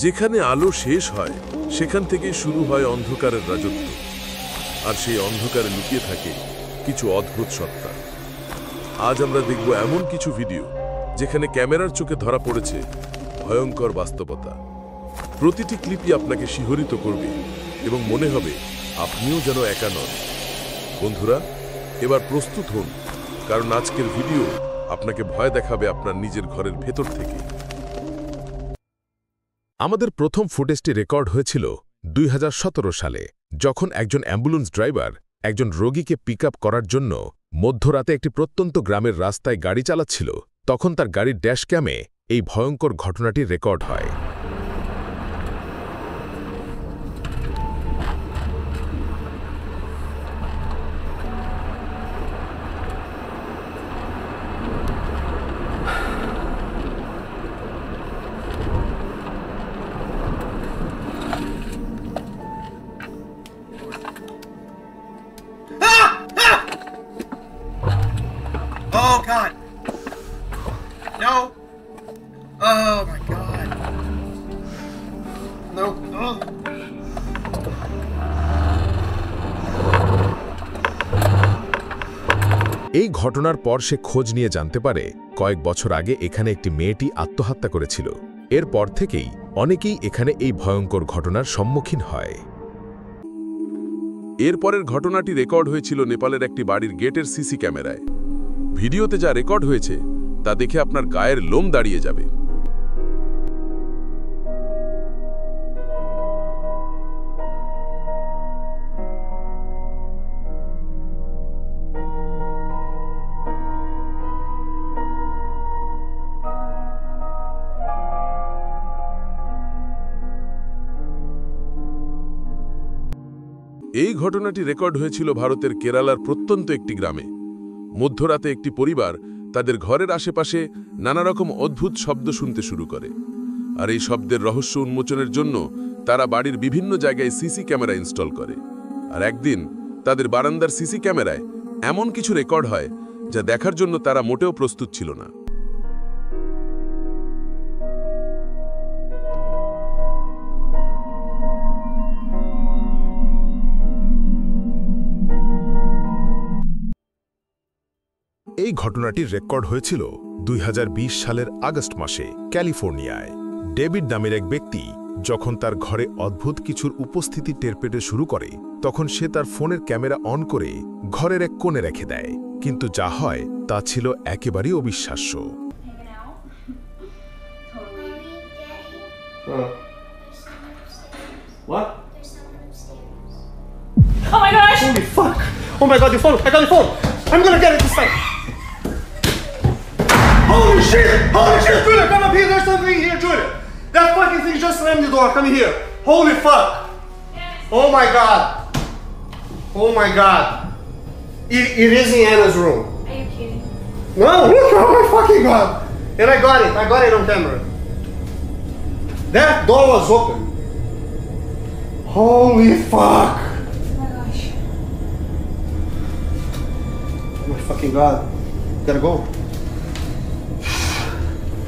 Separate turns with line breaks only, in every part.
যেখানে আলো শেষ হয় সেখান থেকেই শুরু হয় অন্ধকারের রাজত্ব, আর সেই অন্ধকারে লুকিয়ে থাকে কিছু অদ্ভুত সত্তা। আজ আমরা দেখব এমন কিছু ভিডিও যেখানে ক্যামেরার চোখে ধরা পড়েছে ভয়ঙ্কর বাস্তবতা। প্রতিটি ক্লিপই আপনাকে শিহরিত করবে এবং মনে হবে আপনিও যেন একা নন। বন্ধুরা, এবার প্রস্তুত হন, কারণ আজকের ভিডিও আপনাকে ভয় দেখাবে আপনার নিজের ঘরের ভেতর থেকে। আমাদের প্রথম ফুটেজটি রেকর্ড হয়েছিল 2017 সালে, যখন একজন অ্যাম্বুলেন্স ড্রাইভার একজন রোগীকে পিক আপ করার জন্য মধ্যরাতে একটি প্রত্যন্ত গ্রামের রাস্তায় গাড়ি চালাচ্ছিল। তখন তার গাড়ির ড্যাশ ক্যামে এই ভয়ঙ্কর ঘটনাটি রেকর্ড হয়।
Oh God! No! Oh my God! No! Oh.
এই ঘটনার পর সে খোঁজ নিয়ে জানতে পারে কয়েক বছর আগে এখানে একটি মেয়েটি আত্মহত্যা করেছিল। এরপর থেকেই অনেকেই এখানে এই ভয়ঙ্কর ঘটনার সম্মুখীন হয়। এরপরের ঘটনাটি রেকর্ড হয়েছিল নেপালের একটি বাড়ির গেটের সিসি ক্যামেরায়। ভিডিওতে যা রেকর্ড হয়েছে তা দেখে আপনার গায়ের লোম দাঁড়িয়ে যাবে। এই ঘটনাটি রেকর্ড হয়েছিল ভারতের কেরালার প্রত্যন্ত একটি গ্রামে। মধ্যরাতে একটি পরিবার তাদের ঘরের আশেপাশে নানা রকম অদ্ভুত শব্দ শুনতে শুরু করে, আর এই শব্দের রহস্য উন্মোচনের জন্য তারা বাড়ির বিভিন্ন জায়গায় সিসি ক্যামেরা ইনস্টল করে। আর একদিন তাদের বারান্দার সিসি ক্যামেরায় এমন কিছু রেকর্ড হয় যা দেখার জন্য তারা মোটেও প্রস্তুত ছিল না। এই ঘটনাটির রেকর্ড হয়েছিল 2020 সালের আগস্ট মাসে ক্যালিফোর্নিয়ায়। ডেভিড নামের এক ব্যক্তি যখন তার ঘরে অদ্ভুত কিছুর উপস্থিতি টের পেতে শুরু করে, তখন সে তার ফোনের ক্যামেরা অন করে ঘরের এক কোণে রেখে দেয়। কিন্তু যা হয় তা ছিল একেবারেই অবিশ্বাস্য।
What? Oh my gosh! Holy fuck! Oh my God, your phone! I got your phone! I'm gonna get it this time! Holy shit! Holy shit! Julia, come up here! There's something here, Julia! That fucking thing just slammed the door! Come here! Holy fuck! Oh my God! Oh my God! It is in Anna's room.
Are you kidding?
No! Look! Oh my fucking God! And I got it! I got it on camera. That door was open. Holy fuck!
Oh my gosh.
Oh my fucking God. Gotta go.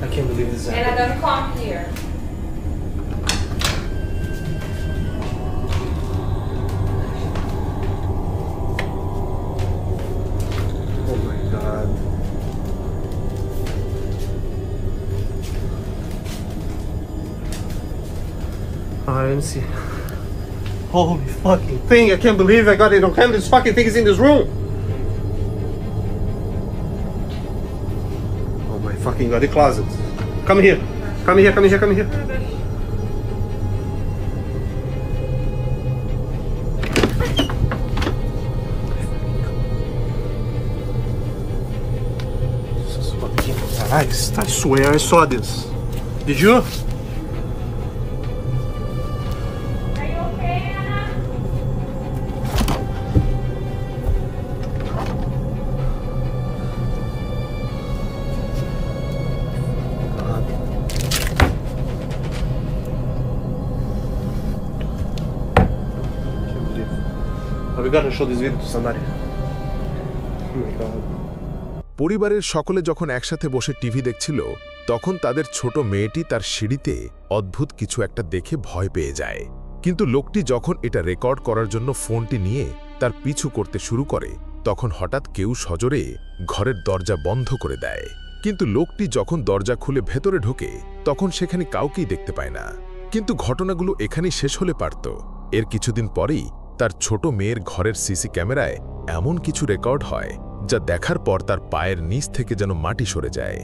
I can't believe this
And I
happened.
gotta come here.
Oh my God. Let me see. Holy fucking thing. I can't believe I got it on camera. This fucking thing is in this room. Oh my fucking God. The closet. Come here. Come here, come here, come here. Jesus fucking Christ. I swear I saw this. Did you?
Are you okay, Anna?
We gotta show this video to somebody. Oh my God.
পরিবারের সকলে যখন একসাথে বসে TV দেখছিল,
তখন তাদের ছোট মেয়েটি তার সিঁড়িতে অদ্ভুত কিছু একটা দেখে ভয় পেয়ে যায়। কিন্তু লোকটি যখন এটা রেকর্ড করার জন্য ফোনটি নিয়ে তার পিছু করতে শুরু করে, তখন হঠাৎ কেউ সজোরে ঘরের দরজা বন্ধ করে দেয়। কিন্তু লোকটি যখন দরজা খুলে ভেতরে ঢোকে, তখন সেখানে কাউকেই দেখতে পায় না। কিন্তু ঘটনাগুলো এখানেই শেষ হলে পারত। এর কিছুদিন পরেই তার ছোট মেয়ের ঘরের সিসি ক্যামেরায় এমন কিছু রেকর্ড হয়, যা দেখার পর তার পায়ের নিচ থেকে যেন মাটি সরে যায়।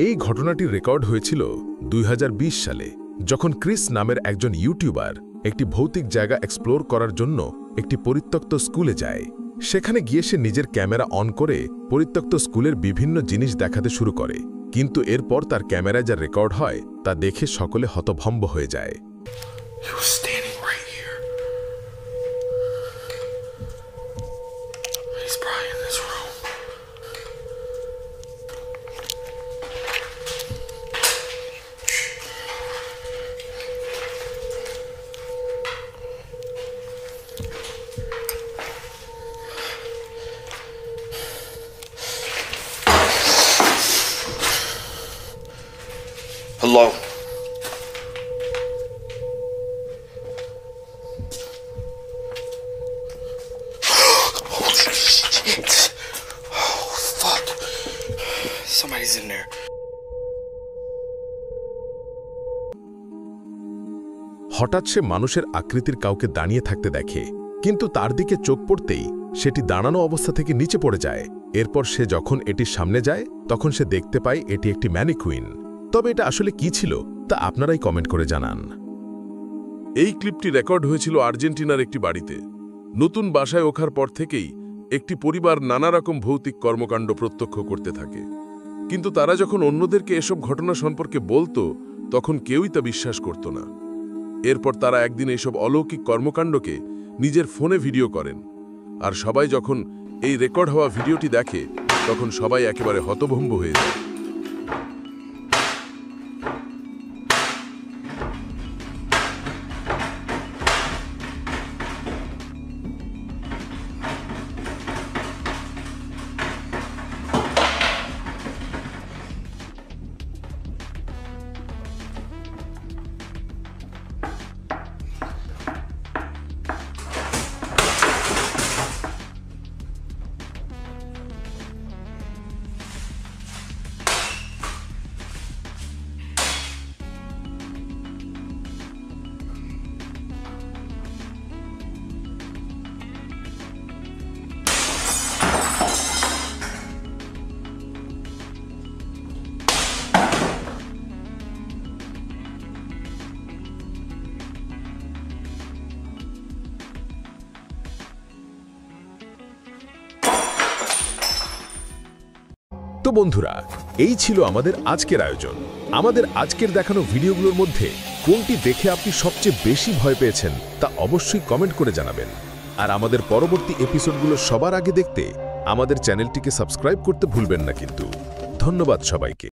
এই ঘটনাটি রেকর্ড হয়েছিল 2020 সালে, যখন ক্রিস নামের একজন ইউটিউবার একটি ভৌতিক জায়গা এক্সপ্লোর করার জন্য একটি পরিত্যক্ত স্কুলে যায়। সেখানে গিয়ে সে নিজের ক্যামেরা অন করে পরিত্যক্ত স্কুলের বিভিন্ন জিনিস দেখাতে শুরু করে, কিন্তু এরপর তার ক্যামেরায় যা রেকর্ড হয় তা দেখে সকলে হতভম্ব হয়ে যায়।
Hello. Holy shit. Oh, fuck. Somebody's in there.
হঠাৎ সে মানুষের আকৃতির কাউকে দাঁড়িয়ে থাকতে দেখে, কিন্তু তার দিকে চোখ পড়তেই সেটি দাঁড়ানো অবস্থা থেকে নিচে পড়ে যায়। এরপর সে যখন এটির সামনে যায়, তখন সে দেখতে পায় এটি একটি ম্যানিকুইন। তবে এটা আসলে কি ছিল তা আপনারাই কমেন্ট করে জানান।
এই ক্লিপটি রেকর্ড হয়েছিল আর্জেন্টিনার একটি বাড়িতে। নতুন বাসায় ওঠার পর থেকেই একটি পরিবার নানা রকম ভৌতিক কর্মকাণ্ড প্রত্যক্ষ করতে থাকে, কিন্তু তারা যখন অন্যদেরকে এসব ঘটনা সম্পর্কে বলতো, তখন কেউই তা বিশ্বাস করত না। এরপর তারা একদিন এইসব অলৌকিক কর্মকাণ্ডকে নিজের ফোনে ভিডিও করেন, আর সবাই যখন এই রেকর্ড হওয়া ভিডিওটি দেখে, তখন সবাই একেবারে হতভম্ব হয়ে যায়।
বন্ধুরা, এই ছিল আমাদের আজকের আয়োজন। আমাদের আজকের দেখানো ভিডিওগুলোর মধ্যে কোনটি দেখে আপনি সবচেয়ে বেশি ভয় পেয়েছেন তা অবশ্যই কমেন্ট করে জানাবেন। আর আমাদের পরবর্তী এপিসোডগুলো সবার আগে দেখতে আমাদের চ্যানেলটিকে সাবস্ক্রাইব করতে ভুলবেন না কিন্তু। ধন্যবাদ সবাইকে।